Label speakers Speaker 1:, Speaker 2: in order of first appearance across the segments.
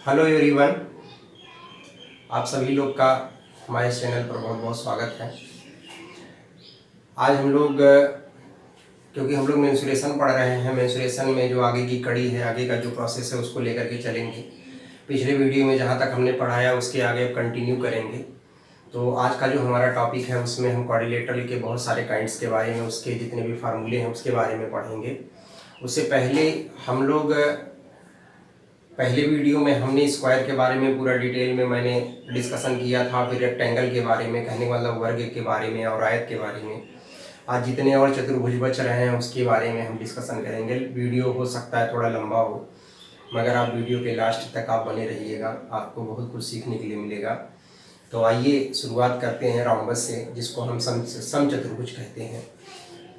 Speaker 1: Hello everyone, आप सभी लोग का हमारे चैनल पर बहुत बहुत स्वागत है। आज हम लोग क्योंकि हम लोग मेंस्ट्रुएशन पढ़ रहे हैं, मेंस्ट्रुएशन में जो आगे की कड़ी है, आगे का जो प्रोसेस है उसको लेकर के चलेंगे। पिछले वीडियो में जहाँ तक हमने पढ़ाया उसके आगे अब कंटिन्यू करेंगे। तो आज का जो हमारा टॉपिक है उसमें हम क्वाड्रिलेटरल के बहुत सारे काइंड्स के बारे में, उसके जितने भी फार्मूले हैं उसके बारे में पढ़ेंगे। उससे पहले हम लोग पहले वीडियो में हमने स्क्वायर के बारे में पूरा डिटेल में मैंने डिस्कशन किया था, फिर रेक्टेंगल के बारे में, कहने वाला वर्ग के बारे में और आयत के बारे में। आज जितने और चतुर्भुज बच रहे हैं उसके बारे में हम डिस्कशन करेंगे। वीडियो हो सकता है थोड़ा लंबा हो, मगर आप वीडियो के लास्ट तक आप बने रहिएगा, आपको बहुत कुछ सीखने के लिए मिलेगा। तो आइए शुरुआत करते हैं रोम्बस से, जिसको हम समचतुर्भुज कहते हैं।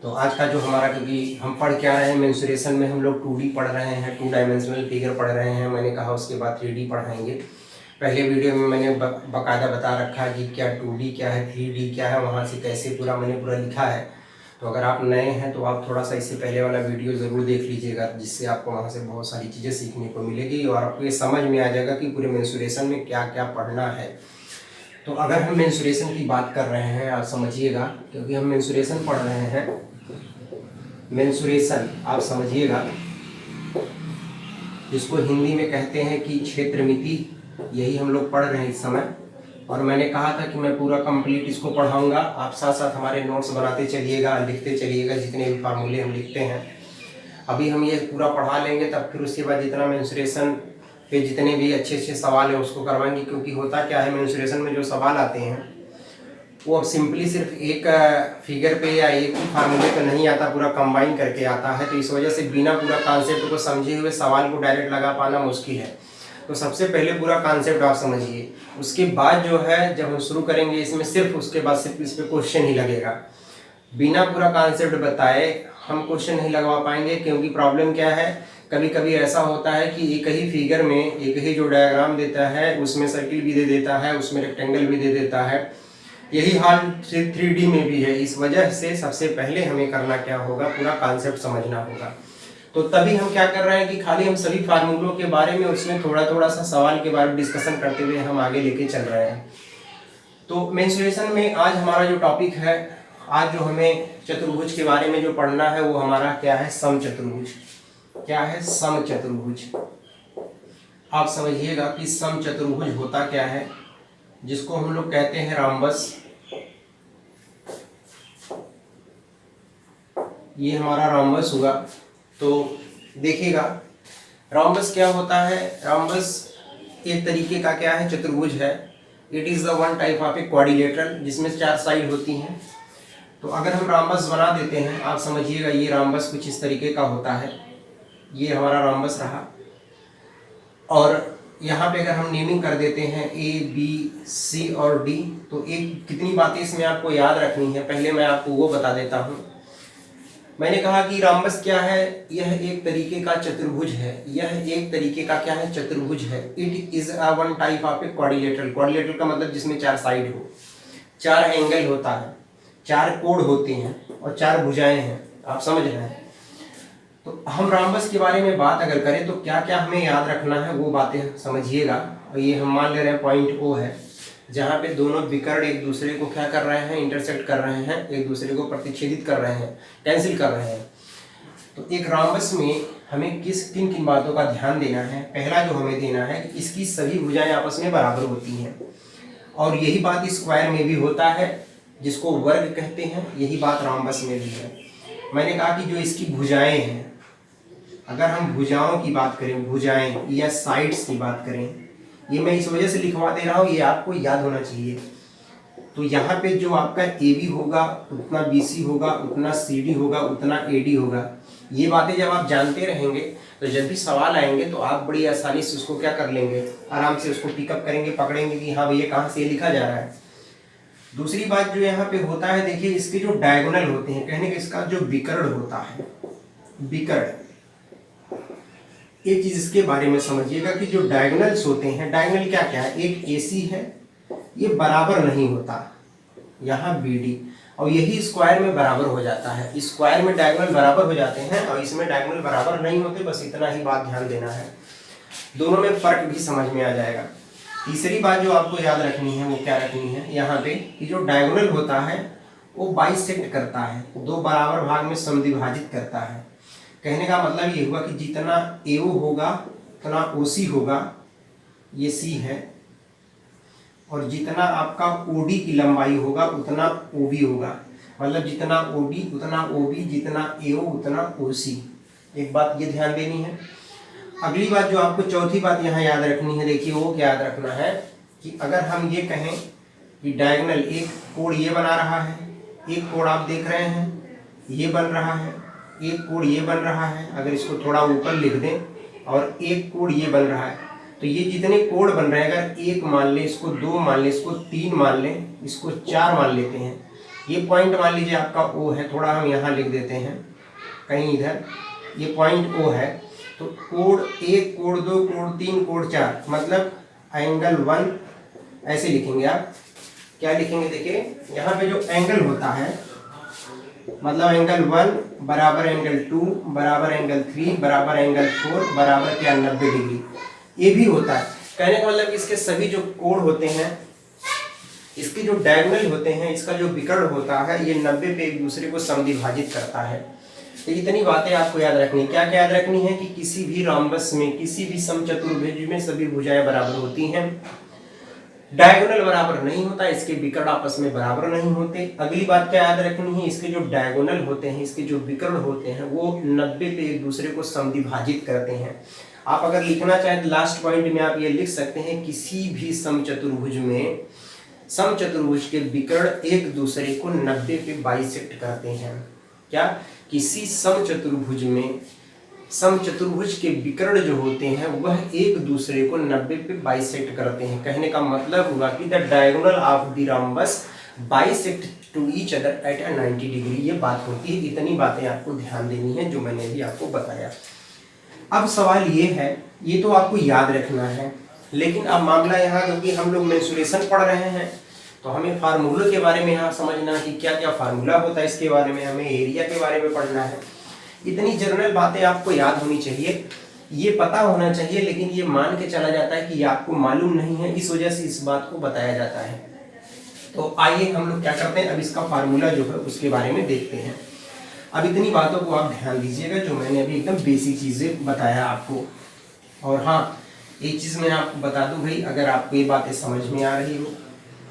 Speaker 1: तो आज का जो हमारा, क्योंकि हम पढ़ क्या रहे हैं, मेंस्ट्रुएशन में हम लोग 2D पढ़ रहे हैं, 2 डायमेंशनल फिगर पढ़ रहे हैं। मैंने कहा उसके बाद 3D पढ़ाएंगे। पहले वीडियो में मैंने बाकायदा बता रखा है कि क्या 2D क्या है, 3D क्या है, वहाँ से कैसे मैंने पूरा लिखा है। तो अगर आप नए हैं तो आप थोड़ा सा इससे पहले वाला वीडियो ज़रूर देख लीजिएगा, जिससे आपको वहाँ से बहुत सारी चीज़ें सीखने को मिलेगी और आपको ये समझ में आ जाएगा कि पूरे मेंस्ट्रुएशन में क्या क्या पढ़ना है। तो अगर हम मेंस्ट्रुएशन की बात कर रहे हैं, आप समझिएगा, क्योंकि हम मेंस्ट्रुएशन पढ़ रहे हैं। मेंस्ट्रुएशन आप समझिएगा, जिसको हिंदी में कहते हैं कि क्षेत्र मिति, यही हम लोग पढ़ रहे हैं इस समय। और मैंने कहा था कि मैं पूरा कंप्लीट इसको पढ़ाऊंगा, आप साथ साथ हमारे नोट्स बनाते चलिएगा, लिखते चलिएगा, जितने भी फार्मूले हम लिखते हैं। अभी हम ये पूरा पढ़ा लेंगे, तब फिर उसके बाद जितना मेंस्ट्रुएशन पे जितने भी अच्छे अच्छे सवाल हैं उसको करवाएंगे। क्योंकि होता क्या है, मेंस्ट्रुएशन में जो सवाल आते हैं वो अब सिंपली सिर्फ एक फिगर पे या एक फार्मूले पे नहीं आता, पूरा कंबाइन करके आता है। तो इस वजह से बिना पूरा कॉन्सेप्ट को समझे हुए सवाल को डायरेक्ट लगा पाना मुश्किल है। तो सबसे पहले पूरा कॉन्सेप्ट आप समझिए, उसके बाद जो है जब हम शुरू करेंगे इसमें, सिर्फ उसके बाद सिर्फ इस पर क्वेश्चन ही लगेगा। बिना पूरा कॉन्सेप्ट बताए हम क्वेश्चन नहीं लगवा पाएंगे। क्योंकि प्रॉब्लम क्या है, कभी कभी ऐसा होता है कि एक ही फिगर में एक ही जो डायग्राम देता है उसमें सर्किल भी दे देता है, उसमें रेक्टेंगल भी दे देता है। यही हाल 3D में भी है। इस वजह से सबसे पहले हमें करना क्या होगा, पूरा कॉन्सेप्ट समझना होगा। तो तभी हम क्या कर रहे हैं कि खाली हम सभी फार्मूलों के बारे में, उसमें थोड़ा थोड़ा सा सवाल के बारे में डिस्कशन करते हुए हम आगे लेके चल रहे हैं। तो मेंस्ट्रुएशन में आज हमारा जो टॉपिक है, आज जो हमें चतुर्भुज के बारे में जो पढ़ना है वो हमारा क्या है, समचतुर्भुज। क्या है, समचतुर्भुज। आप समझिएगा कि समचतुर्भुज होता क्या है, जिसको हम लोग कहते हैं रोम्बस। ये हमारा रोम्बस हुआ। तो देखिएगा रोम्बस क्या होता है। रोम्बस एक तरीके का क्या है, चतुर्भुज है। It is the one type of a quadrilateral, जिसमें 4 साइड होती हैं। तो अगर हम रोम्बस बना देते हैं, आप समझिएगा ये रोम्बस कुछ इस तरीके का होता है। ये हमारा रोम्बस रहा। और यहाँ पे अगर हम नेमिंग कर देते हैं A, B, C और D, तो एक कितनी बातें इसमें आपको याद रखनी है, पहले मैं आपको वो बता देता हूँ। मैंने कहा कि रोम्बस क्या है, यह एक तरीके का चतुर्भुज है। यह एक तरीके का क्या है, चतुर्भुज है। It is a one type of a quadrilateral. Quadrilateral का मतलब जिसमें 4 साइड हो, 4 एंगल होता है, 4 कोण होते हैं और 4 भुजाएं हैं। आप समझ रहे हैं। तो हम रोम्बस के बारे में बात अगर करें तो क्या क्या हमें याद रखना है वो बातें समझिएगा। और ये हम मान ले रहे हैं पॉइंट O है, जहाँ पे दोनों विकर्ण एक दूसरे को क्या कर रहे हैं, इंटरसेक्ट कर रहे हैं, एक दूसरे को प्रतिच्छेदित कर रहे हैं, कैंसिल कर रहे हैं। तो एक रोम्बस में हमें किन किन बातों का ध्यान देना है। पहला जो हमें देना है कि इसकी सभी भुजाएं आपस में बराबर होती हैं। और यही बात स्क्वायर में भी होता है, जिसको वर्ग कहते हैं। यही बात रोम्बस में भी है। मैंने कहा कि जो इसकी भुजाएं हैं, अगर हम भुजाओं की बात करें, भुजाएं या साइड्स की बात करें, ये मैं इस वजह से लिखवा दे रहा हूँ, ये आपको याद होना चाहिए। तो यहाँ पे जो आपका AB होगा उतना BC होगा, उतना CD होगा, उतना AD होगा। ये बातें जब आप जानते रहेंगे तो जब भी सवाल आएंगे तो आप बड़ी आसानी से उसको क्या कर लेंगे, आराम से उसको पिकअप करेंगे, पकड़ेंगे कि हाँ भैया कहाँ से ये लिखा जा रहा है। दूसरी बात जो यहाँ पे होता है, देखिए इसके जो डायगोनल होते हैं, कहने का इसका जो विकर्ण होता है, विकर्ण, एक चीज इसके बारे में समझिएगा कि जो डायगोनल्स होते हैं, डायगोनल क्या क्या है, एक AC है, ये बराबर नहीं होता, यहाँ BD, और यही स्क्वायर में बराबर हो जाता है। स्क्वायर में डायगोनल बराबर हो जाते हैं और इसमें डायगोनल बराबर नहीं होते। बस इतना ही बात ध्यान देना है। दोनों में फ़र्क भी समझ में आ जाएगा। तीसरी बात जो आपको याद रखनी है वो क्या रखनी है यहाँ पे कि जो डायगोनल होता है वो बाइसेक्ट करता है, दो बराबर भाग में समद्विभाजित करता है। कहने का मतलब ये हुआ कि जितना AO होगा उतना OC होगा, ये C है, और जितना आपका OD की लंबाई होगा उतना OB होगा। मतलब जितना OD उतना OB, जितना AO उतना OC। एक बात ये ध्यान देनी है। अगली बात जो आपको चौथी बात यहाँ याद रखनी है, देखिए वो क्या याद रखना है कि अगर हम ये कहें कि डायगोनल एक कोण ये बना रहा है, एक कोण आप देख रहे हैं ये बन रहा है, एक कोण ये बन रहा है, अगर इसको थोड़ा ऊपर लिख दें, और एक कोण ये बन रहा है, तो ये जितने कोण बन रहे हैं अगर एक मान लें, इसको दो मान लें, इसको तीन मान लें, इसको चार मान लेते हैं, ये पॉइंट मान लीजिए आपका O है, थोड़ा हम यहाँ लिख देते हैं कहीं इधर, ये पॉइंट O है। तो कोण एक, कोण दो, कोण तीन, कोण चार, मतलब एंगल 1 ऐसे लिखेंगे आप। क्या लिखेंगे देखिए यहाँ पे जो एंगल होता है, मतलब एंगल 1 बराबर एंगल 2 बराबर एंगल 3 बराबर एंगल 4 बराबर क्या 90 डिग्री, ये भी होता है। कहने का मतलब इसके सभी जो कोण होते हैं, इसके जो डायगोनल होते हैं, इसका जो विकर्ण होता है, ये 90 पे एक दूसरे को समद्विभाजित करता है। तो इतनी बातें आपको याद रखनी है। क्या क्या याद रखनी है कि किसी भी रोम्बस में, किसी भी समचतुर्भुज में सभी भुजाएं बराबर होती हैं, डायगोनल बराबर नहीं होता, इसके विकर्ण आपस में बराबर नहीं होते। अगली बात क्या याद रखनी है, इसके जो डायगोनल होते हैं, इसके जो विकर्ण होते हैं, वो 90 पे एक दूसरे को समद्विभाजित करते हैं। आप अगर लिखना चाहें तो लास्ट पॉइंट में आप ये लिख सकते हैं, किसी भी समचतुर्भुज में समचतुर्भुज के विकर्ण एक दूसरे को 90 पे बाइसेक्ट करते हैं। क्या? किसी समचतुर्भुज में समचतुर्भुज के विकर्ण जो होते हैं वह एक दूसरे को 90 पे बाइसेक्ट करते हैं। कहने का मतलब हुआ कि the diagonal of the rhombus bisect to each other at 90 degree, ये बात होती है। इतनी बातें आपको ध्यान देनी है जो मैंने भी आपको बताया। अब सवाल ये है, ये तो आपको याद रखना है, लेकिन अब मामला यहाँ क्योंकि हम लोग मेंसुरेशन पढ़ रहे हैं तो हमें फार्मूलों के बारे में यहाँ समझना है कि क्या क्या फार्मूला होता है, इसके बारे में हमें एरिया के बारे में पढ़ना है। इतनी जनरल बातें आपको याद होनी चाहिए, ये पता होना चाहिए, लेकिन ये मान के चला जाता है कि आपको मालूम नहीं है, इस वजह से इस बात को बताया जाता है। तो आइए हम लोग क्या करते हैं, अब इसका फार्मूला जो है उसके बारे में देखते हैं। अब इतनी बातों को आप ध्यान दीजिएगा जो मैंने अभी एकदम बेसिक चीज़ें बताया आपको। और हाँ, एक चीज़ मैं आपको बता दूं भाई, अगर आपको ये बातें समझ में आ रही हो,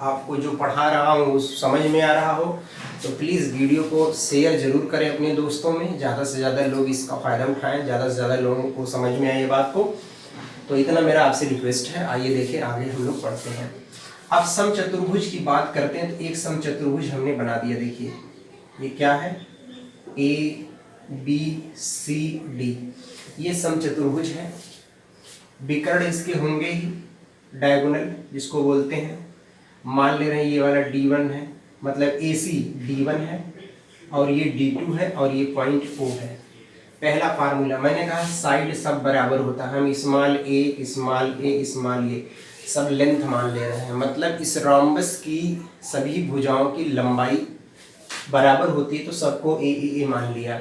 Speaker 1: आपको जो पढ़ा रहा हूँ समझ में आ रहा हो, तो प्लीज़ वीडियो को शेयर जरूर करें अपने दोस्तों में, ज़्यादा से ज़्यादा लोग इसका फ़ायदा उठाएं, ज़्यादा से ज़्यादा लोगों को समझ में आए ये बात को। तो इतना मेरा आपसे रिक्वेस्ट है। आइए देखें आगे हम लोग पढ़ते हैं। अब समचतुर्भुज की बात करते हैं तो एक समचतुर्भुज हमने बना दिया। देखिए ये क्या है, ABCD, ये समचतुर्भुज है। विकर्ण इसके होंगे ही डायगोनल जिसको बोलते हैं। मान ले रहे हैं ये वाला D1 है, मतलब AC D1 है, और ये D2 है, और ये पॉइंट O है। पहला फार्मूला मैंने कहा साइड सब बराबर होता है, हम स्मॉल a स्मॉल a सब लेंथ मान ले रहे हैं, मतलब इस रोम्बस की सभी भुजाओं की लंबाई बराबर होती है तो सबको a मान लिया।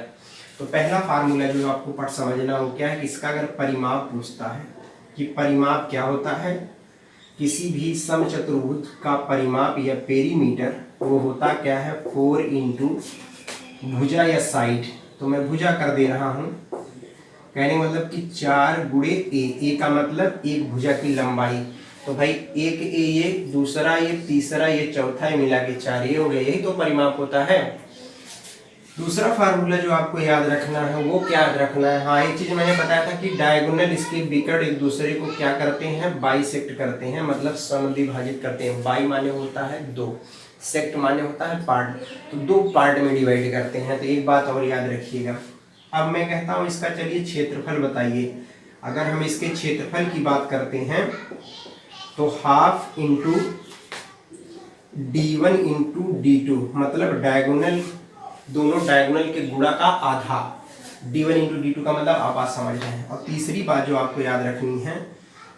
Speaker 1: तो पहला फार्मूला जो आपको पढ़ समझना हो क्या है कि इसका अगर परिमाप पूछता है कि परिमाप क्या होता है, किसी भी समचतुर्भुज का परिमाप या पेरीमीटर वो होता क्या है 4 इंटू भुजा या साइड। तो मैं भुजा कर दे रहा हूँ, कहने का मतलब कि 4 गुणे a का मतलब एक भुजा की लंबाई। तो भाई एक a ये, दूसरा ये, तीसरा ये, चौथा ये, मिला के 4 ये हो गया, यही तो परिमाप होता है। दूसरा फार्मूला जो आपको याद रखना है वो क्या याद रखना है, हाँ एक चीज मैंने बताया था कि डायगोनल इसके विकर्ण एक दूसरे को क्या करते हैं, बाइसेक्ट करते हैं, मतलब समद्विभाजित करते हैं। बाई माने होता है 2, सेक्ट माने होता है पार्ट, तो 2 पार्ट में डिवाइड करते हैं। तो एक बात और याद रखिएगा। अब मैं कहता हूँ इसका चलिए क्षेत्रफल बताइए। अगर हम इसके क्षेत्रफल की बात करते हैं तो half into D1 into D2, मतलब डायगोनल, दोनों डायगोनल के गुणा का आधा। D1 इंटू D2 का मतलब आप बात समझ रहे हैं। और तीसरी बात जो आपको याद रखनी है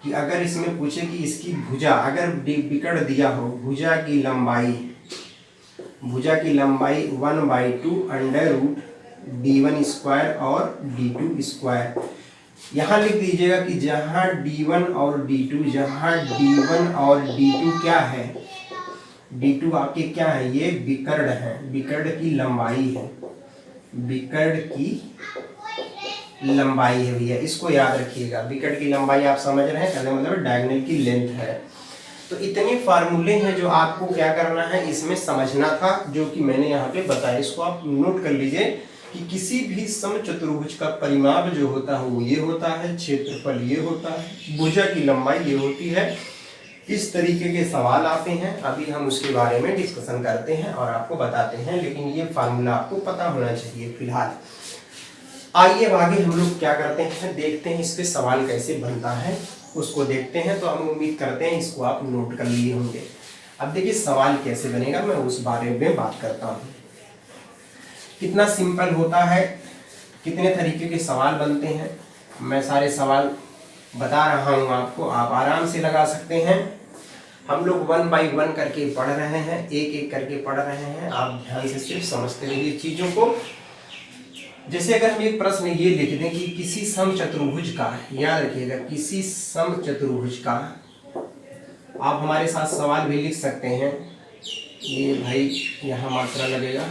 Speaker 1: कि अगर इसमें पूछे कि इसकी भुजा, अगर विकर्ण दिया हो, भुजा की लंबाई 1/2 अंडर रूट D1 स्क्वायर और D2 स्क्वायर, यहाँ लिख दीजिएगा कि जहाँ D1 और D2, जहाँ D1 और D2 क्या है, D2 आपके क्या है, ये विकर्ण है, विकर्ण की लंबाई है, विकर्ण की लंबाई है भैया, इसको याद रखिएगा। विकर्ण की लंबाई आप समझ रहे हैं, कहने मतलब डायगोनल की लेंथ है। तो इतने फार्मूले हैं जो आपको क्या करना है, इसमें समझना था, जो कि मैंने यहाँ पे बताया। इसको आप नोट कर लीजिए कि किसी भी समचतुर्भुज का परिमाप जो होता है वो ये होता है, क्षेत्रफल ये होता है, भुजा की लंबाई ये होती है। इस तरीके के सवाल आते हैं, अभी हम उसके बारे में डिस्कशन करते हैं और आपको बताते हैं, लेकिन ये फार्मूला आपको पता होना चाहिए फिलहाल। आइए अब आगे हम लोग क्या करते हैं, देखते हैं इस पे सवाल कैसे बनता है, उसको देखते हैं। तो हम उम्मीद करते हैं इसको आप नोट कर लिए होंगे। अब देखिए सवाल कैसे बनेगा, मैं उस बारे में बात करता हूँ। कितना सिंपल होता है, कितने तरीके के सवाल बनते हैं, मैं सारे सवाल बता रहा हूँ आपको, आप आराम से लगा सकते हैं। हम लोग 1 बाय 1 करके पढ़ रहे हैं, एक एक करके पढ़ रहे हैं, आप ध्यान से सिर्फ समझते रहिए चीज़ों को। जैसे अगर हम एक प्रश्न ये लिख दें कि किसी समचतुर्भुज का, याद रखिएगा किसी समचतुर्भुज का, आप हमारे साथ सवाल भी लिख सकते हैं, ये भाई यहाँ मात्रा लगेगा,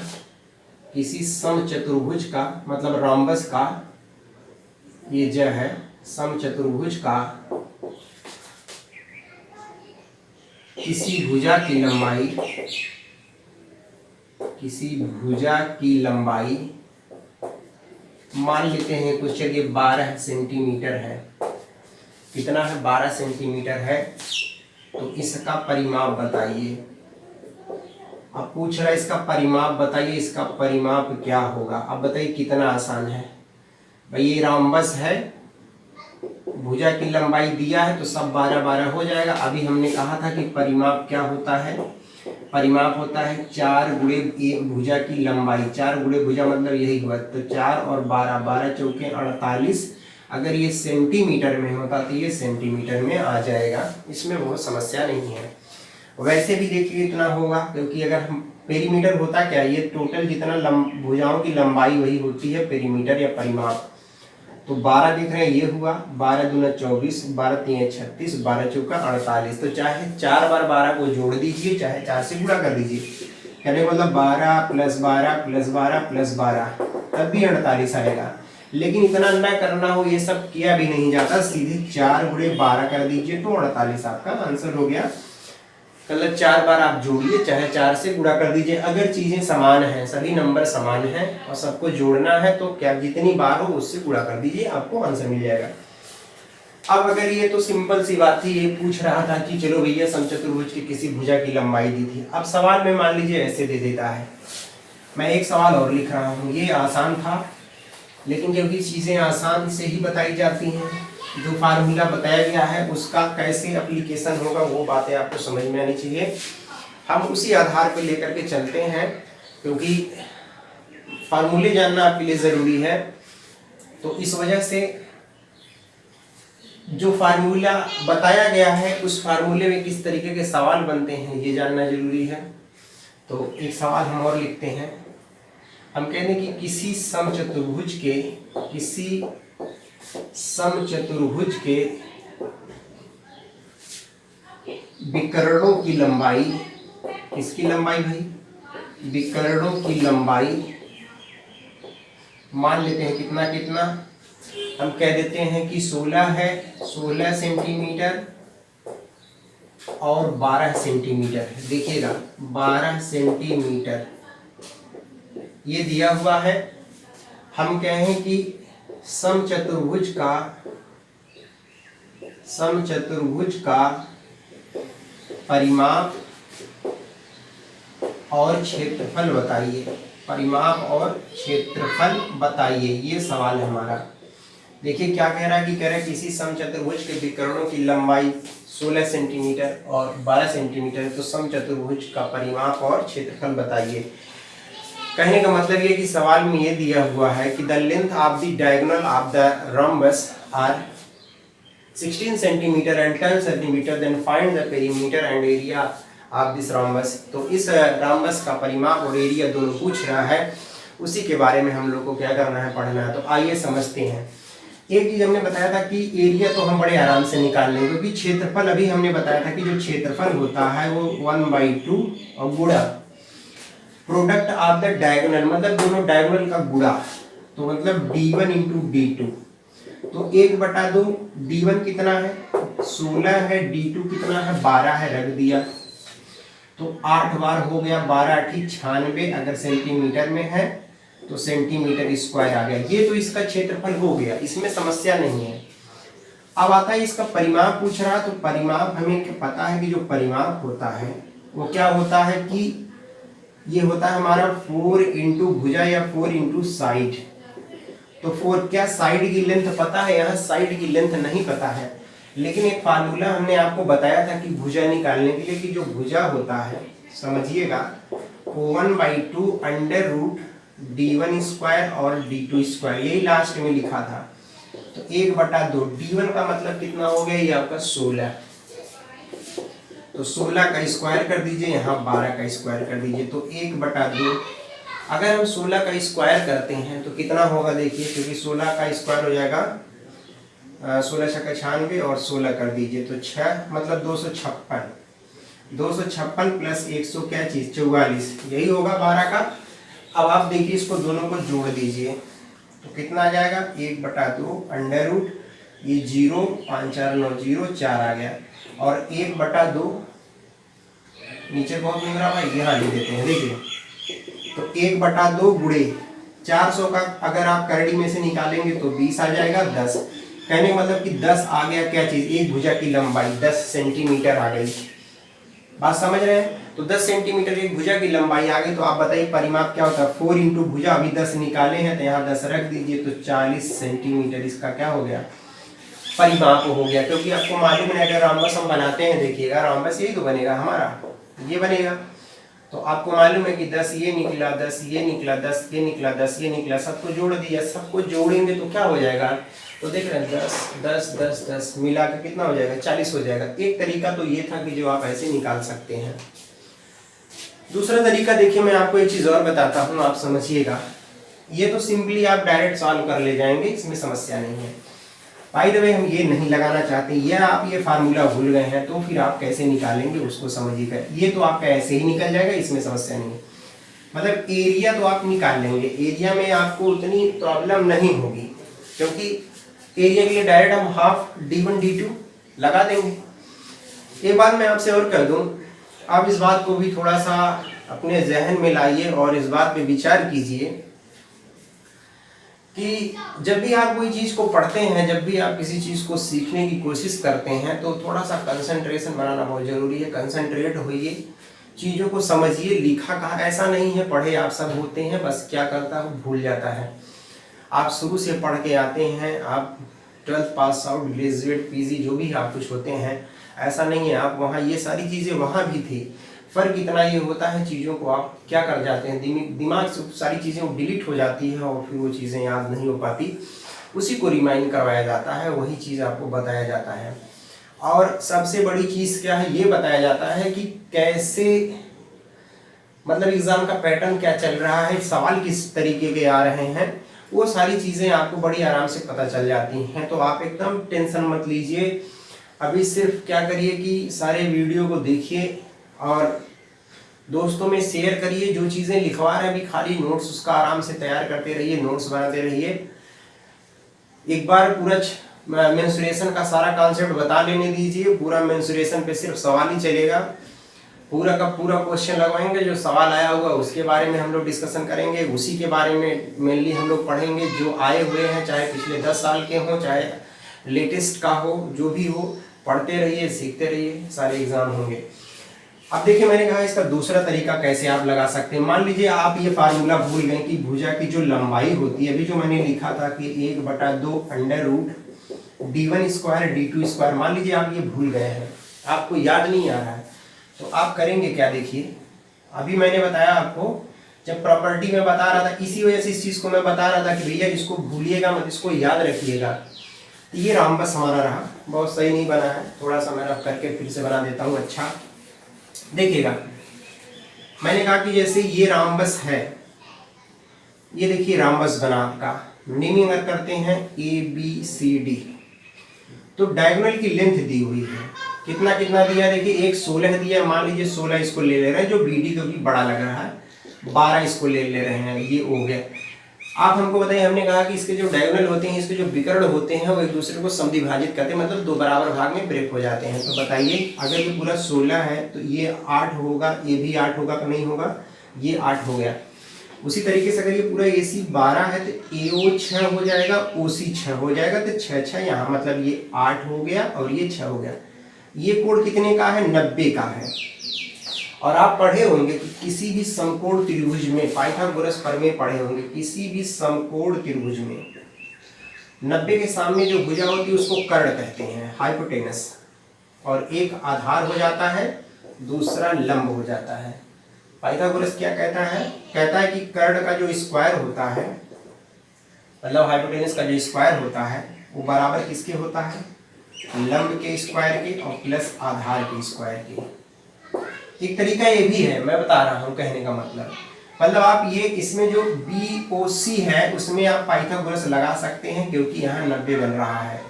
Speaker 1: किसी समचतुर्भुज का मतलब रोम्बस का, ये ज है, समचतुर्भुज का किसी भुजा की लंबाई, किसी भुजा की लंबाई मान लेते हैं कुछ जगह 12 सेंटीमीटर है, कितना है 12 सेंटीमीटर है, तो इसका परिमाप बताइए। अब पूछ रहा है इसका परिमाप बताइए, इसका परिमाप क्या होगा। अब बताइए कितना आसान है भाई, ये रोम्बस है, भुजा की लंबाई दिया है तो सब 12 12 हो जाएगा। अभी हमने कहा था कि परिमाप क्या होता है, परिमाप होता है 4 गुणे 1 भुजा की लंबाई, 4 गुणे भुजा मतलब यही हुआ, तो 4 और 12, 12 चौके 48। अगर ये सेंटीमीटर में होता तो ये सेंटीमीटर में आ जाएगा, इसमें बहुत समस्या नहीं है। वैसे भी देखिए इतना होगा, क्योंकि अगर हम पेरीमीटर होता क्या, ये टोटल जितना भुजाओं की लंबाई वही होती है पेरीमीटर या परिमाप। तो 12 देख रहे हैं ये हुआ, 12 दूना 24, 12 तीन 36, 12 चौका 48। तो चाहे 4 बार 12 को जोड़ दीजिए, चाहे 4 से गुणा कर दीजिए, कहने का मतलब 12 + 12 + 12 + 12, तब भी 48 आएगा। लेकिन इतना ना करना हो, ये सब किया भी नहीं जाता, सीधे 4 गुणे 12 कर दीजिए तो 48 आपका आंसर हो गया। मतलब 4 बार आप जोड़िए, चाहे 4 से गुणा कर दीजिए। अगर चीजें समान हैं, सभी नंबर समान हैं और सबको जोड़ना है तो क्या जितनी बार हो उससे गुणा कर दीजिए, आपको आंसर मिल जाएगा। अब अगर ये तो सिंपल सी बात थी, ये पूछ रहा था कि चलो भैया समचतुर्भुज की किसी भुजा की लंबाई दी थी। अब सवाल में मान लीजिए ऐसे दे देता है, मैं एक सवाल और लिख रहा हूँ, ये आसान था, लेकिन क्योंकि चीजें आसान से ही बताई जाती हैं, जो फार्मूला बताया गया है उसका कैसे एप्लीकेशन होगा वो बातें आपको समझ में आनी चाहिए। हम उसी आधार पर लेकर के चलते हैं, क्योंकि फार्मूले जानना आपके लिए ज़रूरी है। तो इस वजह से जो फार्मूला बताया गया है उस फार्मूले में किस तरीके के सवाल बनते हैं ये जानना जरूरी है। तो एक सवाल हम और लिखते हैं, हम कहते हैं कि किसी समचतुर्भुज के विकर्णों की लंबाई, किसकी लंबाई भाई, विकर्णों की लंबाई मान लेते हैं कितना कितना, हम कह देते हैं कि 16 है, 16 सेंटीमीटर और 12 सेंटीमीटर है। देखिएगा 12 सेंटीमीटर ये दिया हुआ है। हम कहें कि समचतुर्भुज का परिमाप और क्षेत्रफल बताइए, परिमाप और क्षेत्रफल बताइए, ये सवाल है हमारा। देखिए क्या कह रहा है कि कह रहा है किसी समचतुर्भुज के विकर्णों की लंबाई 16 सेंटीमीटर और 12 सेंटीमीटर, तो समचतुर्भुज का परिमाप और क्षेत्रफल बताइए। कहने का मतलब ये कि सवाल में ये दिया हुआ है कि the length of the diagonal of the rhombus are 16 centimetre and 10 centimetre, then find the perimeter and area of this rhombus. तो इस रोम्बस का परिमाप और एरिया दोनों पूछ रहा है, उसी के बारे में हम लोग को क्या करना है, पढ़ना है। तो आइए समझते हैं। एक चीज हमने बताया था कि एरिया तो हम बड़े आराम से निकाल लेंगे, क्योंकि क्षेत्रफल अभी हमने बताया था कि जो क्षेत्रफल होता है वो 1/2 और गुणा प्रोडक्ट ऑफ द डायगोनल, मतलब दोनों डायगोनल का गुणा, तो मतलब d1 इंटू d2, तो 1/2 d1 कितना है 16 है, d2 कितना है 12 है, रख दिया तो 8 बार हो गया, 12 × 96, अगर सेंटीमीटर में है तो सेंटीमीटर स्क्वायर आ गया। ये तो इसका क्षेत्रफल हो गया, इसमें समस्या नहीं है। अब आता है इसका परिमाप पूछ रहा, तो परिमाप हमें पता है कि जो परिमाप होता है वो क्या होता है कि ये होता है हमारा 4 इंटू भुजा या 4 इंटू साइड। तो 4 क्या साइड की लेंथ पता है, यहाँ साइड की लेंथ नहीं पता है, लेकिन एक फार्मूला हमने आपको बताया था कि भुजा निकालने के लिए कि जो भुजा होता है समझिएगा 1/2 अंडर रूट d1 स्क्वायर और d2 स्क्वायर, यही लास्ट में लिखा था। तो 1/2 d1 का मतलब कितना हो गया, ये आपका 16, तो 16 का स्क्वायर कर दीजिए, यहाँ 12 का स्क्वायर कर दीजिए, तो 1/2। अगर हम 16 का स्क्वायर करते हैं तो कितना होगा देखिए, क्योंकि 16 का स्क्वायर हो जाएगा 16 × 96 और 16 कर दीजिए तो 6 मतलब 256 प्लस 100 क्या चीज 44, यही होगा 12 का। अब आप देखिए इसको दोनों को जोड़ दीजिए तो कितना आ जाएगा 1/2 अंडर रूट ये 0 5 4 9 0 4 आ गया, और 1/2 नीचे बहुत मिल रहा भाई, यहाँ लिख देते हैं देखिए, तो 1/2 गुणे 400 का अगर आप करड़ी में से निकालेंगे तो 20 आ जाएगा 10, कहने का मतलब कि 10 आ गया क्या चीज, एक भुजा की लंबाई 10 सेंटीमीटर आ गई, बात समझ रहे हैं। तो 10 सेंटीमीटर एक भुजा की लंबाई आ गई, तो आप बताइए परिमाप क्या होता है, 4 इंटू भुजा, अभी 10 निकाले हैं तो यहाँ 10 रख दीजिए, तो 40 सेंटीमीटर इसका क्या हो गया परिमाप हो गया। क्योंकि आपको मालूम है अगर रॉम्बस हम बनाते हैं, देखिएगा रॉम्बस यही तो बनेगा हमारा, ये बनेगा, तो आपको मालूम है कि 10 ये निकला, 10 ये निकला, 10 ये निकला, 10 ये निकला, सबको जोड़ दिया, सबको जोड़ेंगे तो क्या हो जाएगा, तो देख रहे हैं 10 10 10 10 मिला के कितना हो जाएगा 40 हो जाएगा। एक तरीका तो ये था कि जो आप ऐसे निकाल सकते हैं। दूसरा तरीका देखिए मैं आपको एक चीज और बताता हूँ, आप समझिएगा, ये तो सिंपली आप डायरेक्ट सॉल्व कर ले जाएंगे, इसमें समस्या नहीं है। बाय द वे हम ये नहीं लगाना चाहते, या आप ये फार्मूला भूल गए हैं तो फिर आप कैसे निकालेंगे उसको समझिएगा। ये तो आपका ऐसे ही निकल जाएगा, इसमें समस्या नहीं है, मतलब एरिया तो आप निकाल लेंगे, एरिया में आपको उतनी प्रॉब्लम नहीं होगी, क्योंकि एरिया के लिए डायरेक्ट हम हाफ d1 d2 लगा देंगे। एक बात मैं आपसे और कह दूं, आप इस बात को भी थोड़ा सा अपने जहन में लाइए और इस बात पे विचार कीजिए कि जब भी आप कोई चीज को पढ़ते हैं, जब भी आप किसी चीज को सीखने की कोशिश करते हैं तो थोड़ा सा कंसंट्रेशन बनाना बहुत जरूरी है। कंसंट्रेट होइए, चीजों को समझिए, लिखा कहा ऐसा नहीं है पढ़े आप सब होते हैं, बस क्या करता है भूल जाता है। आप शुरू से पढ़ के आते हैं, आप 12th pass out, graduate, PG जो भी आप कुछ होते हैं, ऐसा नहीं है आप वहाँ ये सारी चीज़ें वहाँ भी थी। फ़र्क इतना ये होता है चीज़ों को आप क्या कर जाते हैं, दिमाग से सारी चीज़ें डिलीट हो जाती हैं और फिर वो चीज़ें याद नहीं हो पाती, उसी को रिमाइंड करवाया जाता है, वही चीज़ आपको बताया जाता है। और सबसे बड़ी चीज़ क्या है, ये बताया जाता है कि कैसे मतलब एग्ज़ाम का पैटर्न क्या चल रहा है, सवाल किस तरीके के आ रहे हैं, वो सारी चीज़ें आपको बड़ी आराम से पता चल जाती हैं। तो आप एकदम टेंशन मत लीजिए, अभी सिर्फ क्या करिए कि सारे वीडियो को देखिए और दोस्तों में शेयर करिए। जो चीज़ें लिखवा रहे हैं अभी खाली नोट्स उसका आराम से तैयार करते रहिए, नोट्स बनाते रहिए। एक बार पूरा मेंसुरेशन का सारा कॉन्सेप्ट बता लेने दीजिए, पूरा मेंसुरेशन पे सिर्फ सवाल ही चलेगा, पूरा का पूरा क्वेश्चन लगवाएंगे, जो सवाल आया होगा उसके बारे में हम लोग डिस्कशन करेंगे, उसी के बारे में मेनली हम लोग पढ़ेंगे जो आए हुए हैं, चाहे पिछले 10 साल के हों चाहे लेटेस्ट का हो, जो भी हो पढ़ते रहिए, सीखते रहिए, सारे एग्जाम होंगे। अब देखिए मैंने कहा इसका दूसरा तरीका कैसे आप लगा सकते हैं। मान लीजिए आप ये फार्मूला भूल गए कि भुजा की जो लंबाई होती है, अभी जो मैंने लिखा था कि 1/2 under root d1 square d2 square, मान लीजिए आप ये भूल गए हैं, आपको याद नहीं आ रहा है, तो आप करेंगे क्या, देखिए अभी मैंने बताया आपको, जब प्रॉपर्टी में बता रहा था, इसी वजह से इस चीज़ को मैं बता रहा था कि भैया इसको भूलिएगा मत, इसको याद रखिएगा। तो ये रॉम्बस हमारा रहा, बहुत सही नहीं बना है, थोड़ा सा मैं रफ करके फिर से बना देता हूँ। अच्छा देखिएगा, मैंने कहा कि जैसे ये रॉम्बस है, ये देखिए रॉम्बस बना आपका, नेमिंग अगर करते हैं ABCD, तो डायगोनल की लेंथ दी हुई है, कितना कितना दिया, देखिए एक 16 दिया, मान लीजिए 16 इसको ले रहे हैं जो BD क्योंकि बड़ा लग रहा है, 12 इसको ले रहे हैं, ये हो गया। आप हमको बताइए, हमने कहा कि इसके जो डायगोनल होते हैं, इसके जो विकर्ण होते हैं वो एक दूसरे को समद्विभाजित करते हैं, मतलब दो बराबर भाग में ब्रेक हो जाते हैं। तो बताइए अगर ये पूरा 16 है तो ये 8 होगा, ये भी 8 होगा कि नहीं होगा, ये 8 हो गया। उसी तरीके से अगर ये पूरा AC 12 है तो AO 6 हो जाएगा, OC 6 हो जाएगा, तो 6 6 यहाँ मतलब ये 8 हो गया और ये 6 हो गया। ये कोण कितने का है, 90 का है। और आप पढ़े होंगे कि किसी भी समकोण त्रिभुज में, पाइथागोरस प्रमेय पढ़े होंगे, किसी भी समकोण त्रिभुज में 90 के सामने जो भुजा होती है उसको कर्ण कहते हैं, हाइपोटेनस, और एक आधार हो जाता है, दूसरा लंब हो जाता है। पाइथागोरस क्या कहता है कि कर्ण का जो स्क्वायर होता है, मतलब हाइपोटेनस का जो स्क्वायर होता है वो बराबर किसके होता है, लंब के स्क्वायर के और प्लस आधार के स्क्वायर के। एक तरीका ये भी है, मैं बता रहा हूँ कहने का मतलब आप ये इसमें जो BOC है उसमें आप पाइथागोरस लगा सकते हैं क्योंकि यहाँ 90 बन रहा है।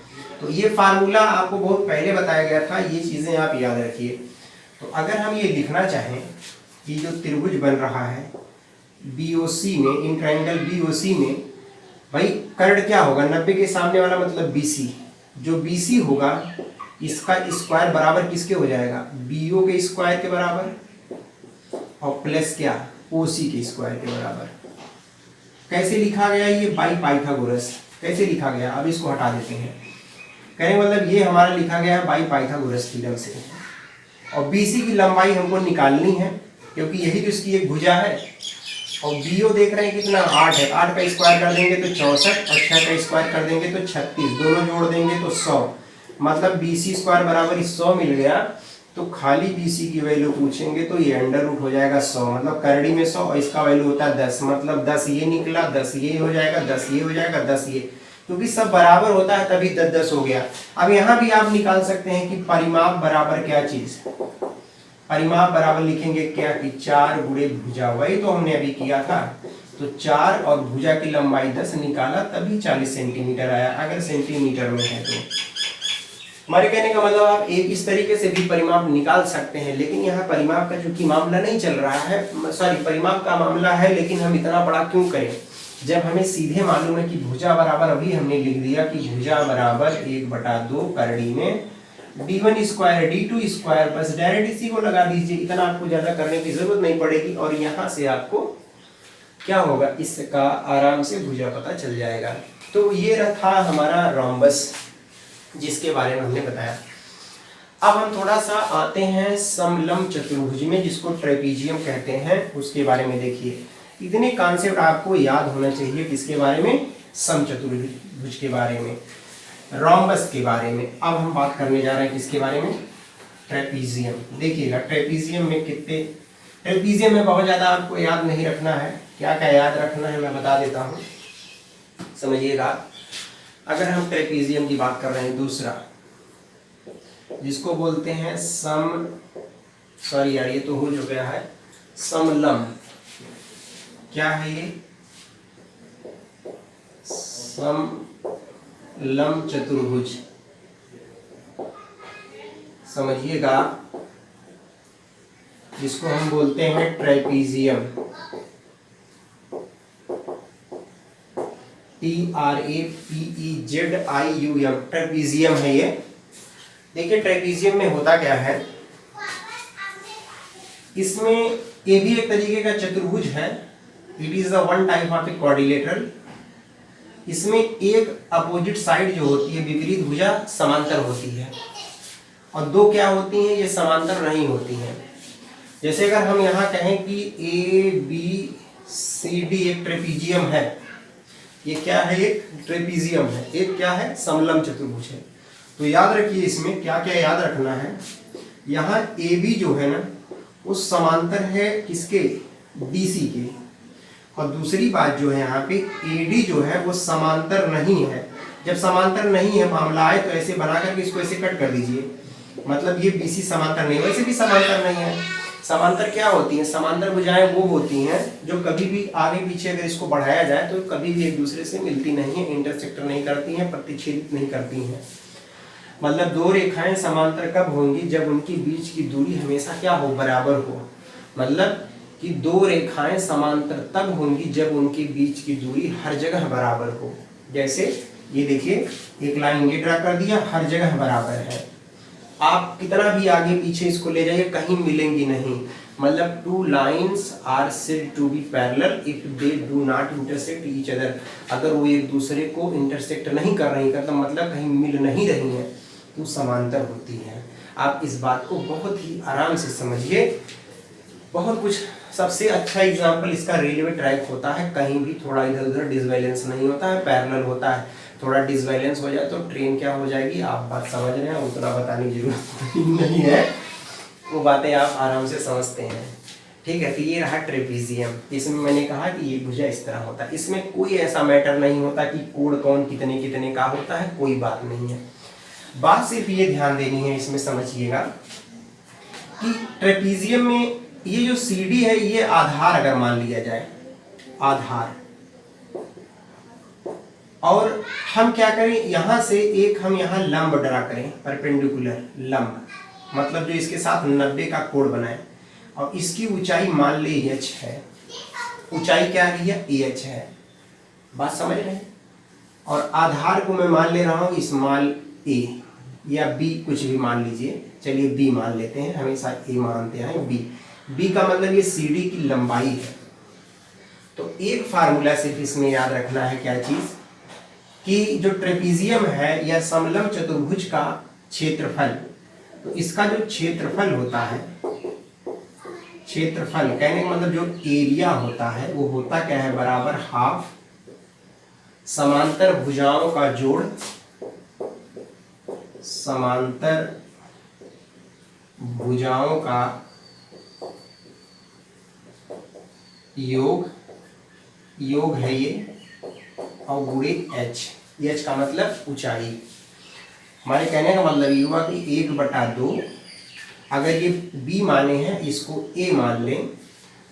Speaker 1: तो ये फार्मूला आपको बहुत पहले बताया गया था, ये चीज़ें आप याद रखिए। तो अगर हम ये लिखना चाहें कि जो त्रिभुज बन रहा है BOC में, इन ट्रायंगल BOC में, भाई कर्ण क्या होगा, 90 के सामने वाला मतलब BC, जो BC होगा इसका स्क्वायर बराबर किसके हो जाएगा, BO के स्क्वायर के बराबर और प्लस क्या, OC के स्क्वायर के बराबर। कैसे लिखा गया ये, बाई पाइथागोरस कैसे लिखा गया, अब इसको हटा देते हैं। कहने मतलब ये हमारा लिखा गया है बाई पाइथागोरस थ्योरम से, और BC की लंबाई हमको निकालनी है क्योंकि यही तो इसकी एक भुजा है। और BO देख रहे हैं कितना, 8 है, 8 का स्क्वायर कर देंगे तो 64 और 6 का स्क्वायर कर देंगे तो 36, दोनों जोड़ देंगे तो 100, मतलब BC स्क्वायर बराबर 100 मिल गया। तो खाली BC की वैल्यू पूछेंगे तो ये अंडर रूट हो जाएगा 100, मतलब करड़ी में 100 और इसका वैल्यू होता है 10, मतलब 10 ये निकला, 10 ये हो जाएगा, 10 ये हो जाएगा, 10 ये, क्योंकि सब बराबर होता है तभी 10 10 हो गया। अब यहाँ भी आप निकाल सकते हैं कि परिमाप बराबर क्या चीज, परिमाप बराबर लिखेंगे क्या कि 4 गुणे भुजा, वही तो हमने अभी किया था। तो 4 और भुजा की लंबाई 10 निकाला तभी 40 सेंटीमीटर आया, अगर सेंटीमीटर में है तो। हमारे कहने का मतलब आप एक इस तरीके से भी परिमाप निकाल सकते हैं, लेकिन यहाँ परिमाप का चूंकि मामला नहीं चल रहा है, सॉरी परिमाप का मामला है, लेकिन हम इतना बड़ा क्यों करें जब हमें सीधे मालूम है कि भुजा बराबर, अभी हमने लिख दिया कि भुजा बराबर 1/2 करड़ी में D1 स्क्वायर D2 स्क्वायर, बस डायरेक्ट इसी को लगा दीजिए, इतना आपको ज्यादा करने की जरूरत नहीं पड़ेगी। और यहाँ से आपको क्या होगा, इसका आराम से भुजा पता चल जाएगा। तो ये था हमारा रोम्बस जिसके बारे में हमने बताया। अब हम थोड़ा सा आते हैं समलंब चतुर्भुज में, जिसको ट्रेपीजियम कहते हैं, उसके बारे में देखिए। इतने कॉन्सेप्ट आपको याद होना चाहिए किसके बारे में, समचतुर्भुज के बारे में, रोम्बस के बारे में। अब हम बात करने जा रहे हैं किसके बारे में, ट्रेपीजियम। देखिएगा ट्रेपीजियम में कितने, ट्रेपीजियम में बहुत ज़्यादा आपको याद नहीं रखना है, क्या क्या याद रखना है मैं बता देता हूँ, समझिएगा। अगर हम ट्रेपीजियम की बात कर रहे हैं, दूसरा जिसको बोलते हैं सॉरी यार ये तो हो जो गया है, समलंब। क्या है ये, समलंब चतुर्भुज, समझिएगा, जिसको हम बोलते हैं ट्रेपीजियम, TRAPEZIUM, ट्रेपीजियम है ये। देखिए ट्रेपीजियम में होता क्या है, इसमें ये भी एक तरीके का चतुर्भुज है, it is the one type of a quadrilateral. इसमें एक अपोजिट साइड जो होती है, विपरीत भुजा समांतर होती है, और दो क्या होती हैं, ये समांतर नहीं होती हैं। जैसे अगर हम यहाँ कहें कि ABCD एक ट्रेपीजियम है, ये क्या है, एक ट्रेपीजियम है, एक क्या है, समलंब चतुर्भुज है। तो याद रखिए इसमें क्या क्या याद रखना है, यहाँ AB जो है ना वो समांतर है किसके, BC के, और दूसरी बात जो है यहाँ पे AD जो है वो समांतर नहीं है। जब समांतर नहीं है मामला आए तो ऐसे बना करके इसको ऐसे कट कर दीजिए, मतलब ये BC समांतर नहीं, वैसे भी समांतर नहीं है। समांतर क्या होती हैं? समांतर भुजाएं वो होती हैं जो कभी भी आगे पीछे अगर इसको बढ़ाया जाए तो कभी भी एक दूसरे से मिलती नहीं है, इंटरसेक्ट नहीं करती हैं, प्रतिच्छेदित नहीं करती हैं। मतलब दो रेखाएं समांतर कब होंगी? जब उनकी बीच की दूरी हमेशा क्या हो? बराबर हो। मतलब कि दो रेखाएं समांतर तब होंगी जब उनके बीच की दूरी हर जगह बराबर हो। जैसे ये देखिए, एक लाइन ये ड्रा कर दिया, हर जगह बराबर है। आप कितना भी आगे पीछे इसको ले जाइए, कहीं मिलेंगी नहीं। मतलब two lines are said to be parallel if they do not intersect each other. अगर वो एक दूसरे को इंटरसेक्ट नहीं कर रही का, तो मतलब कहीं मिल नहीं रही है, तो समांतर होती है। आप इस बात को बहुत ही आराम से समझिए। बहुत कुछ, सबसे अच्छा एग्जाम्पल इसका रेलवे ट्रैक होता है, कहीं भी थोड़ा इधर उधर डिसबैलेंस नहीं होता है, पैरेलल होता है। थोड़ा डिसबैलेंस हो जाए तो ट्रेन क्या हो जाएगी, आप बात समझ रहे हैं, उतना बताने की जरूरत नहीं है, वो बातें आप आराम से समझते हैं। ठीक है, तो ये रहा ट्रेपीजियम। इसमें मैंने कहा कि ये भुजा इस तरह होता है। इसमें कोई ऐसा मैटर नहीं होता कि कोण कौन कितने कितने का होता है, कोई बात नहीं है। बात सिर्फ ये ध्यान देनी है, इसमें समझिएगा कि ट्रेपीजियम में ये जो CD है, ये आधार अगर मान लिया जाए, आधार, और हम क्या करें, यहां से एक हम यहां लंब ड्रा करें, परपेंडिकुलर लंब, मतलब जो इसके साथ 90 का कोण बनाए, और इसकी ऊंचाई मान ले h है। ऊंचाई क्या है भैया? AH है। बात समझ रहे हैं? और आधार को मैं मान ले रहा हूं स्मॉल a या b, कुछ भी मान लीजिए, चलिए b मान लेते हैं, हमेशा a मानते हैं। b का मतलब ये CD की लंबाई है। तो एक फार्मूला सिर्फ इसमें याद रखना है, क्या चीज, कि जो ट्रेपीजियम है या समलंब चतुर्भुज का क्षेत्रफल, तो इसका जो क्षेत्रफल होता है, क्षेत्रफल कहने का मतलब जो एरिया होता है, वो होता क्या है? बराबर हाफ समांतर भुजाओं का जोड़, समांतर भुजाओं का योग, योग है ये, और गुणे h। h का मतलब ऊंचाई। हमारे कहने का मतलब ये हुआ कि 1/2, अगर ये b माने हैं, इसको a मान लें,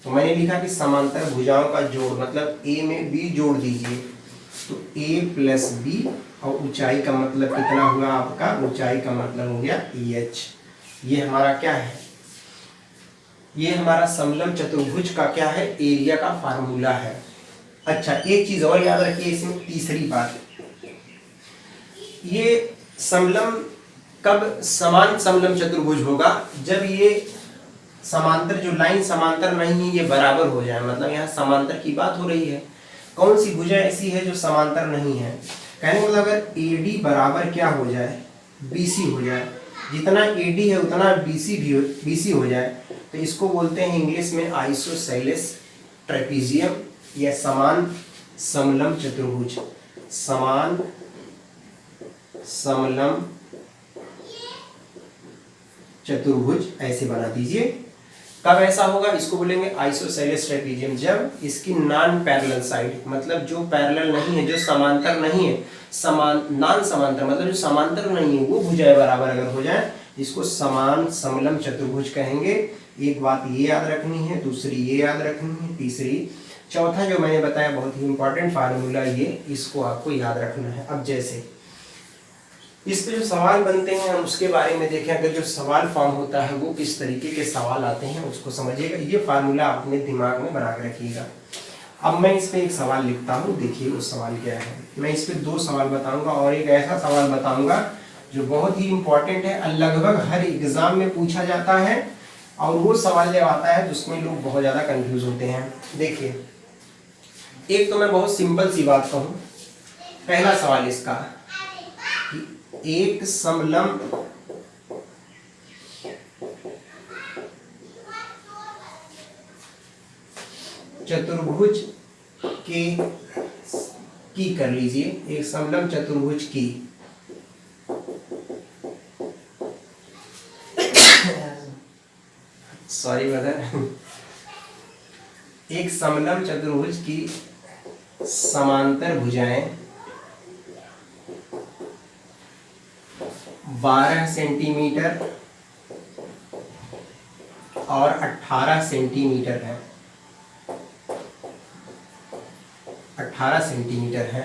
Speaker 1: तो मैंने लिखा कि समांतर भुजाओं का जोड़, मतलब a में b जोड़ दीजिए, तो a + b, और ऊंचाई का मतलब कितना हुआ आपका? ऊंचाई का मतलब हो गया EH। ये हमारा क्या है? ये हमारा समलंब चतुर्भुज का क्या है? एरिया का फार्मूला है। अच्छा, एक चीज और याद रखिए इसमें, तीसरी बात, ये समलंब कब समान समलंब चतुर्भुज होगा? जब ये समांतर, जो लाइन समांतर नहीं है, ये बराबर हो जाए। मतलब यहाँ समांतर की बात हो रही है। कौन सी भुजा ऐसी है जो समांतर नहीं है? कहने का मतलब अगर AD बराबर क्या हो जाए? BC हो जाए। जितना AD है उतना BC हो जाए, तो इसको बोलते हैं इंग्लिश में आइसोसेलेस ट्रेपीजियम, या समान समलंब चतुर्भुज। समान समलंब चतुर्भुज ऐसे बना दीजिए। कब ऐसा होगा? इसको बोलेंगे आइसोसेलेस ट्रेपीजियम, जब इसकी नॉन पैरेलल साइड, मतलब जो पैरेलल नहीं है, जो समांतर नहीं है, नॉन समांतर मतलब जो समांतर नहीं है, वो भुजाएं बराबर अगर हो जाए, इसको समान समलंब चतुर्भुज कहेंगे। एक बात ये याद रखनी है, दूसरी ये याद रखनी है, तीसरी, चौथा जो मैंने बताया बहुत ही इंपॉर्टेंट फार्मूला, ये इसको आपको याद रखना है। अब जैसे इस पे जो सवाल बनते हैं हम उसके बारे में देखें। अगर जो सवाल फॉर्म होता है वो किस तरीके के सवाल आते हैं उसको समझिएगा। ये फार्मूला अपने दिमाग में बना के रखिएगा। अब मैं इस पे एक सवाल लिखता हूँ, देखिए वो सवाल क्या है। मैं इस पे 2 सवाल बताऊंगा और एक ऐसा सवाल बताऊंगा जो बहुत ही इंपॉर्टेंट है, लगभग हर एग्जाम में पूछा जाता है, और वो सवाल जब आता है तो उसमें लोग बहुत ज्यादा कंफ्यूज होते हैं। देखिए, एक तो मैं बहुत सिंपल सी बात कहूँ, पहला सवाल इसका, एक समलंब चतुर्भुज की कर लीजिए, एक समलंब चतुर्भुज की सॉरी ब्रदर, एक समलंब चतुर्भुज की समांतर भुजाएं 12 सेंटीमीटर और 18 सेंटीमीटर है, 18 सेंटीमीटर है।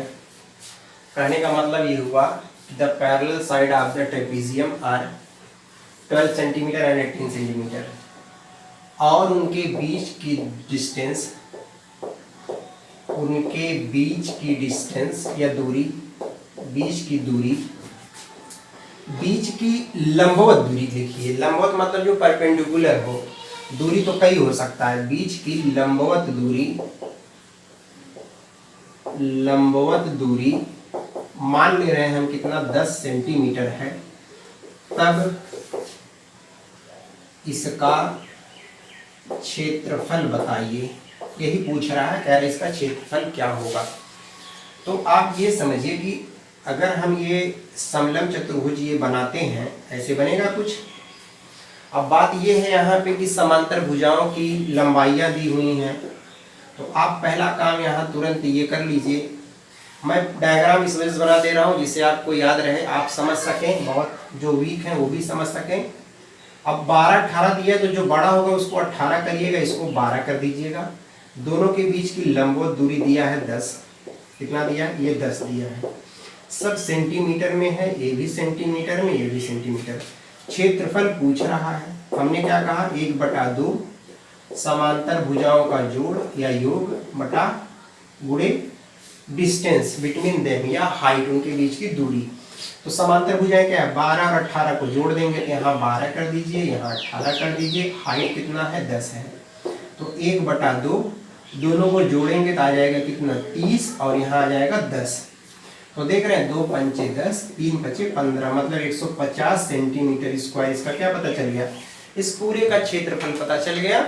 Speaker 1: कहने का मतलब ये हुआ the parallel side of the trapezium are 12 centimetre and 18 centimetre, और उनके बीच की डिस्टेंस, उनके बीच की डिस्टेंस या दूरी, बीच की दूरी, बीच की लंबवत दूरी, देखिए लंबवत मतलब जो परपेंडिकुलर हो, दूरी तो कई हो सकता है, बीच की लंबवत दूरी, लंबवत दूरी मान ले रहे हैं हम कितना 10 सेंटीमीटर है, तब इसका क्षेत्रफल बताइए। यही पूछ रहा है, कह रहे इसका क्षेत्रफल क्या होगा। तो आप ये समझिए कि अगर हम ये समलंब चतुर्भुज ये बनाते हैं, ऐसे बनेगा कुछ। अब बात ये है यहाँ पे कि समांतर भुजाओं की लंबाइयाँ दी हुई हैं, तो आप पहला काम यहाँ तुरंत ये कर लीजिए। मैं डायग्राम इस वजह से बना दे रहा हूँ जिससे आपको याद रहे, आप समझ सकें, बहुत जो वीक हैं वो भी समझ सकें। अब 12 18 दिया, तो जो बड़ा होगा उसको 18 करिएगा, इसको 12 कर दीजिएगा। दोनों के बीच की लंबवत दूरी दिया है 10, कितना दिया है, ये 10 दिया है। सब सेंटीमीटर में है, ये भी सेंटीमीटर में, ये भी सेंटीमीटर। क्षेत्रफल पूछ रहा है, हमने क्या कहा, 1/2 समांतर भुजाओं का जोड़ या योग बटा गुणे डिस्टेंस बिटवीन देम या हाइट, उनके बीच की दूरी। तो समांतर भुजाएं क्या है, 12 और 18 को जोड़ देंगे तो यहाँ 12 कर दीजिए, यहाँ 18 कर दीजिए, हाइट कितना है 10 है, तो 1/2 दोनों को जोड़ेंगे तो आ जाएगा कितना 30, और यहाँ आ जाएगा 10। तो देख रहे हैं 2 पंचे 10, 3 पचे 15, मतलब 150 सेंटीमीटर स्क्वायर इसका क्या पता चल गया, इस पूरे का क्षेत्रफल पता चल गया।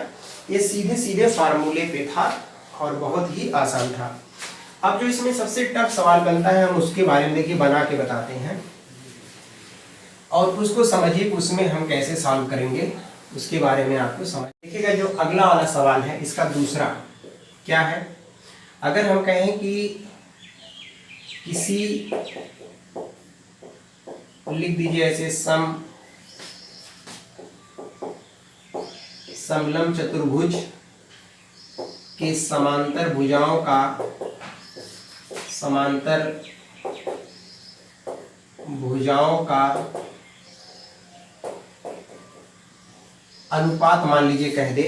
Speaker 1: ये सीधे सीधे फार्मूले पे था और बहुत ही आसान था। अब जो इसमें सबसे टफ सवाल बनता है हम उसके बारे में देखिए बना के बताते हैं, और उसको समझिए कि उसमें हम कैसे सॉल्व करेंगे, उसके बारे में आपको समझ। देखिएगा जो अगला वाला सवाल है इसका दूसरा क्या है, अगर हम कहें कि किसी, लिख दीजिए ऐसे, समलंब चतुर्भुज के समांतर भुजाओं का, समांतर भुजाओं का अनुपात मान लीजिए कह दे।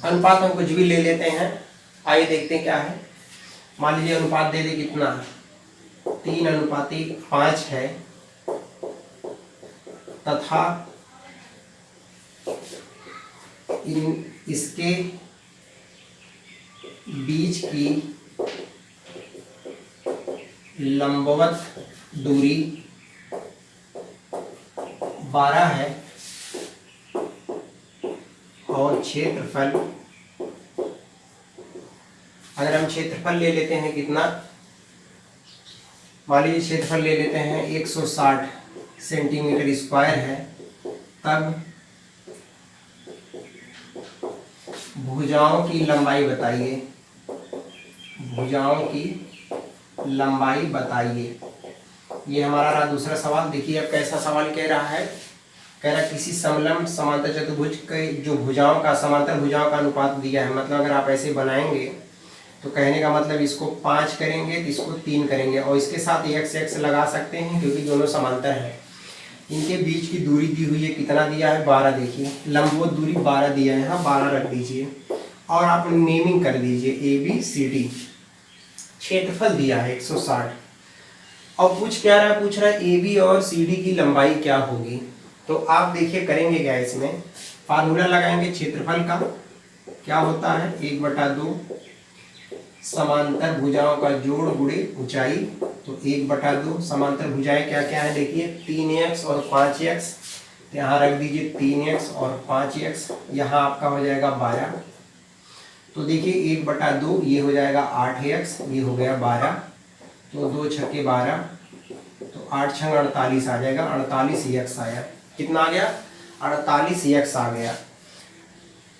Speaker 1: अनुपात हम कुछ भी ले लेते हैं, आइए देखते हैं क्या है। मान लीजिए अनुपात दे दे कितना, 3:5 है, तथा इसके बीच की लंबवत दूरी 12 है, और क्षेत्रफल, अगर हम क्षेत्रफल ले लेते हैं कितना, मान लीजिए क्षेत्रफल ले लेते हैं 160 सेंटीमीटर स्क्वायर है, तब भुजाओं की लंबाई बताइए, भुजाओं की लंबाई बताइए। ये हमारा रहा दूसरा सवाल। देखिए अब कैसा सवाल कह रहा है, कह रहा है किसी समलंब समांतर चतुर्भुज के जो भुजाओं का, समांतर भुजाओं का अनुपात दिया है, मतलब अगर आप ऐसे बनाएंगे तो कहने का मतलब इसको 5 करेंगे तो इसको 3 करेंगे, और इसके साथ x लगा सकते हैं क्योंकि दोनों समांतर हैं। इनके बीच की दूरी दी हुई है, कितना दिया है 12, देखिए लंबवत दूरी 12 दिया है, यहाँ 12 रख दीजिए, और आप नेमिंग कर दीजिए ABCD। क्षेत्रफल दिया है 160, और पूछ रहा है AB और CD की लंबाई क्या होगी। तो आप देखिए करेंगे क्या, इसमें फार्मूला लगाएंगे क्षेत्रफल का, क्या होता है 1/2 समांतर भुजाओं का जोड़ गुणे ऊंचाई, तो 1/2 समांतर भुजाएं क्या क्या है देखिए 3x और 5x, तो यहाँ रख दीजिए 3x और 5x, यहाँ आपका हो जाएगा 12। तो देखिए 1/2 ये हो जाएगा 8x, ये हो गया 12, तो 2 छक्के 12, तो 8 छंग 48 आ जाएगा, 48x आया। कितना आ गया, 48x आ गया।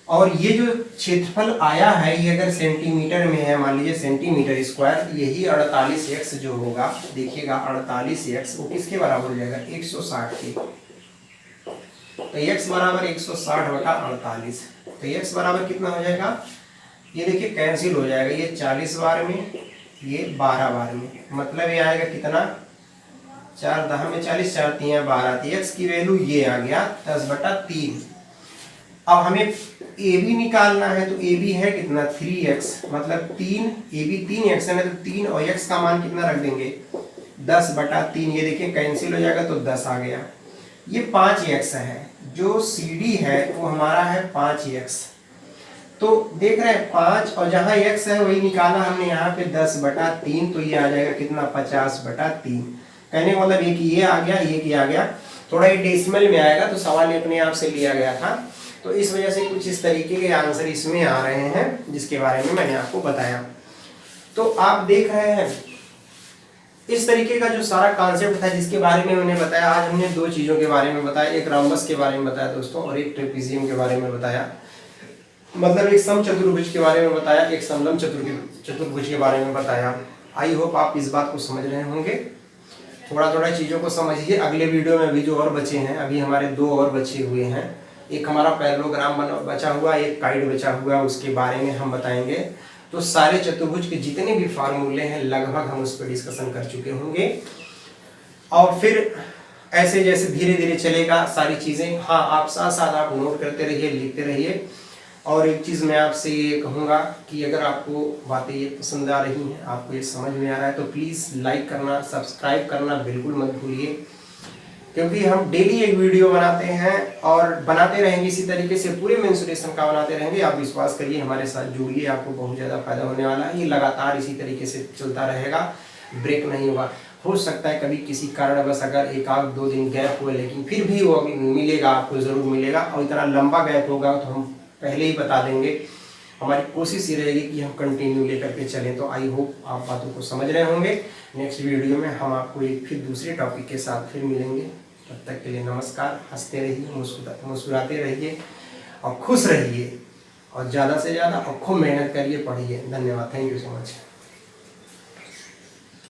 Speaker 1: और ये जो क्षेत्रफल आया है ये अगर सेंटीमीटर में है, मान लीजिए सेंटीमीटर स्क्वायर, यही 48x जो होगा, देखिएगा 48x वो किसके बराबर हो जाएगा 160 के। तो x बराबर 160/48। तो x बराबर कितना हो जाएगा, ये देखिए कैंसिल हो जाएगा, ये 40 बार में, ये 12 बार में, मतलब ये आएगा कितना, 4 10 में 40, 4 3 12। तो x की वैल्यू ये आ गया 10/3। अब हमें ए बी निकालना है, तो ए बी है कितना 3x, मतलब 3, ए बी 3x है ना, तो 3 और x का मान कितना रख देंगे 10/3। ये देखिए कैंसिल हो जाएगा तो 10 आ गया। ये 5x है, जो सी डी है वो हमारा है 5x। तो देख रहे हैं 5 और जहाँ x है वही निकाला हमने यहाँ पे 10/3, तो ये आ जाएगा कितना 50/3। कहने का मतलब एक ये आ गया, एक ये आ गया, थोड़ा ये डेसिमल में आएगा तो सवाल ये अपने आप से लिया गया था, तो इस वजह से कुछ इस तरीके के आंसर इसमें आ रहे हैं जिसके बारे में मैंने आपको बताया। तो आप देख रहे हैं इस तरीके का जो सारा कॉन्सेप्ट था जिसके बारे में मैंने बताया। आज हमने दो चीज़ों के बारे में बताया, एक रॉम्बस के बारे में बताया दोस्तों, और एक ट्रेपीजियम के बारे में बताया। मतलब एक समचतुर्भुज के बारे में बताया, एक समलंब चतुर्भुज के बारे में बताया। आई होप आप इस बात को समझ रहे होंगे। थोड़ा थोड़ा चीज़ों को समझिए। अगले वीडियो में अभी जो और बचे हैं, अभी हमारे 2 और बचे हुए हैं, एक हमारा पैरेललोग्राम बचा हुआ, एक काइड बचा हुआ, उसके बारे में हम बताएंगे। तो सारे चतुर्भुज के जितने भी फार्मूले हैं लगभग हम उस पर डिस्कशन कर चुके होंगे, और फिर ऐसे जैसे धीरे धीरे चलेगा सारी चीज़ें। हाँ, आप साथ साथ आप नोट करते रहिए, लिखते रहिए। और एक चीज़ मैं आपसे ये कहूँगा कि अगर आपको बातें ये पसंद आ रही हैं, आपको ये समझ में आ रहा है, तो प्लीज़ लाइक करना, सब्सक्राइब करना बिल्कुल मत भूलिए, क्योंकि हम डेली एक वीडियो बनाते हैं और बनाते रहेंगे इसी तरीके से, पूरे मेंसुरेशन का बनाते रहेंगे। आप विश्वास करिए, हमारे साथ जुड़िए, आपको बहुत ज़्यादा फायदा होने वाला है। ये लगातार इसी तरीके से चलता रहेगा, ब्रेक नहीं होगा। हो सकता है कभी किसी कारणवश अगर 1-2 दिन गैप हुए, लेकिन फिर भी वो मिलेगा, आपको ज़रूर मिलेगा। और इतना लंबा गैप होगा तो हम पहले ही बता देंगे। हमारी कोशिश ये रहेगी कि हम कंटिन्यू लेकर के चलें। तो आई होप आप बातों को समझ रहे होंगे। नेक्स्ट वीडियो में हम आपको एक फिर दूसरे टॉपिक के साथ फिर मिलेंगे। तब तक के लिए नमस्कार। हंसते रहिए, मुस्कुराते रहिए और खुश रहिए, और ज़्यादा से ज़्यादा और खूब मेहनत करिए, पढ़िए। धन्यवाद। Thank you so much.